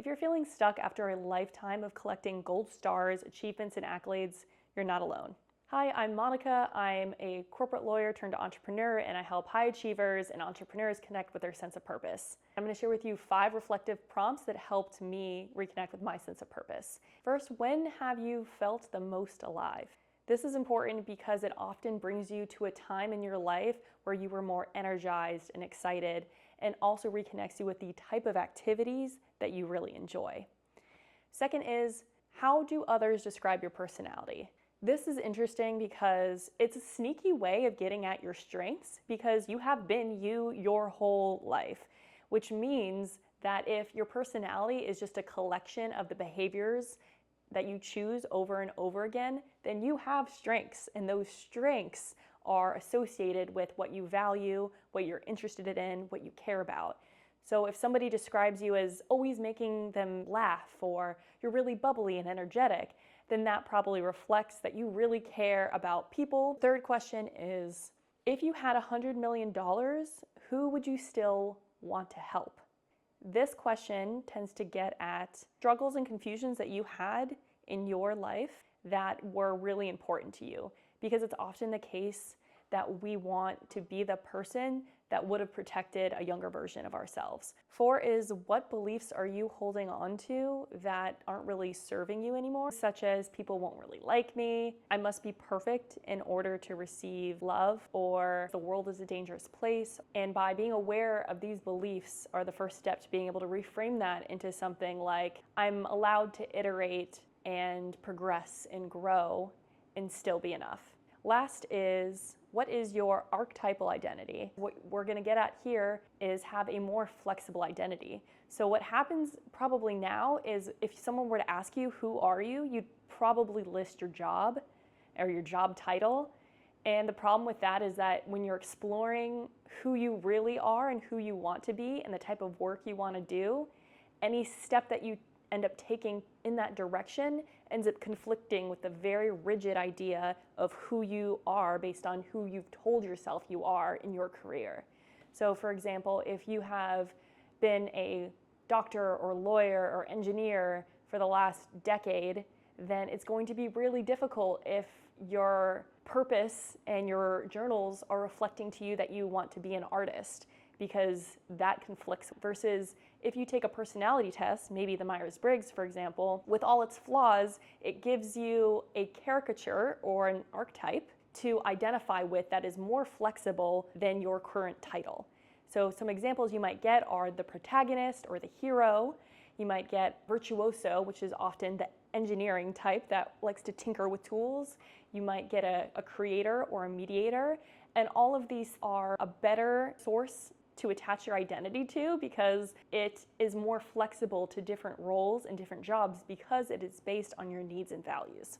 If you're feeling stuck after a lifetime of collecting gold stars, achievements, and accolades, you're not alone. Hi, I'm Monica. I'm a corporate lawyer turned entrepreneur, and I help high achievers and entrepreneurs connect with their sense of purpose. I'm going to share with you 5 reflective prompts that helped me reconnect with my sense of purpose. First, when have you felt the most alive? This is important because it often brings you to a time in your life where you were more energized and excited, and also reconnects you with the type of activities that you really enjoy. Second is, how do others describe your personality? This is interesting because it's a sneaky way of getting at your strengths, because you have been you your whole life, which means that if your personality is just a collection of the behaviors that you choose over and over again, then you have strengths, and those strengths are associated with what you value, what you're interested in, what you care about. So if somebody describes you as always making them laugh, or you're really bubbly and energetic, then that probably reflects that you really care about people. Third question is, if you had $100 million, who would you still want to help? This question tends to get at struggles and confusions that you had in your life that were really important to you, because it's often the case that we want to be the person that would have protected a younger version of ourselves. 4 is, what beliefs are you holding on to that aren't really serving you anymore? Such as, people won't really like me, I must be perfect in order to receive love, or the world is a dangerous place. And by being aware of these beliefs are the first step to being able to reframe that into something like, I'm allowed to iterate and progress and grow and still be enough. Last is, what is your archetypal identity? What we're going to get at here is have a more flexible identity. So what happens probably now is, if someone were to ask you, who are you? You'd probably list your job or your job title. And the problem with that is that when you're exploring who you really are and who you want to be and the type of work you want to do, any step that you end up taking in that direction ends up conflicting with the very rigid idea of who you are based on who you've told yourself you are in your career. So for example, if you have been a doctor or lawyer or engineer for the last decade, then it's going to be really difficult if your purpose and your journals are reflecting to you that you want to be an artist, because that conflicts. Versus if you take a personality test, maybe the Myers-Briggs, for example, with all its flaws, it gives you a caricature or an archetype to identify with that is more flexible than your current title. So some examples you might get are the protagonist or the hero. You might get virtuoso, which is often the engineering type that likes to tinker with tools. You might get a creator or a mediator. And all of these are a better source to attach your identity to, because it is more flexible to different roles and different jobs, because it is based on your needs and values.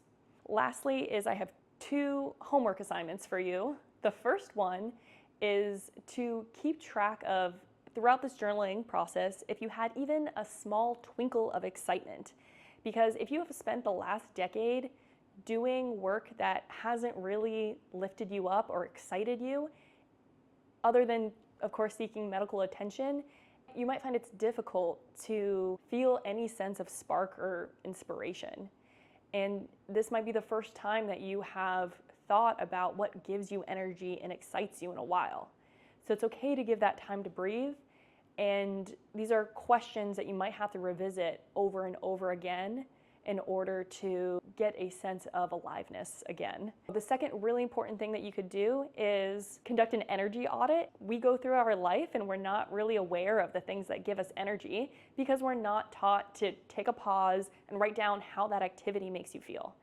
Lastly is, I have 2 homework assignments for you. The first one is to keep track of, throughout this journaling process, if you had even a small twinkle of excitement. Because if you have spent the last decade doing work that hasn't really lifted you up or excited you, other than, of course, seeking medical attention, you might find it's difficult to feel any sense of spark or inspiration. And this might be the first time that you have thought about what gives you energy and excites you in a while. So it's okay to give that time to breathe. And these are questions that you might have to revisit over and over again in order to get a sense of aliveness again. The second really important thing that you could do is conduct an energy audit. We go through our life and we're not really aware of the things that give us energy, because we're not taught to take a pause and write down how that activity makes you feel.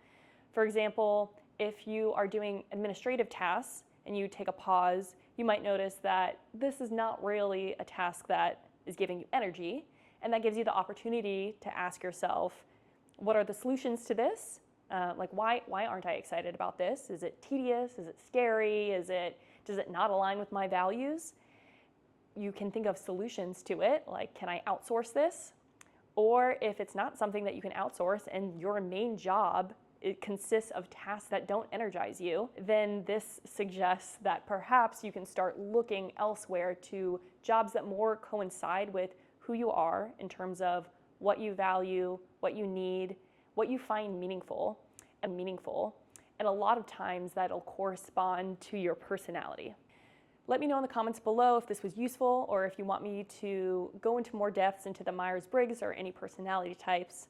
For example, if you are doing administrative tasks and you take a pause, you might notice that this is not really a task that is giving you energy, and that gives you the opportunity to ask yourself, what are the solutions to this? Like, why aren't I excited about this? Is it tedious? Is it scary? Does it not align with my values? You can think of solutions to it, like, can I outsource this? Or if it's not something that you can outsource and your main job, it consists of tasks that don't energize you, then this suggests that perhaps you can start looking elsewhere to jobs that more coincide with who you are in terms of what you value, what you need, what you find meaningful. And a lot of times that'll correspond to your personality. Let me know in the comments below if this was useful or if you want me to go into more depths into the Myers-Briggs or any personality types.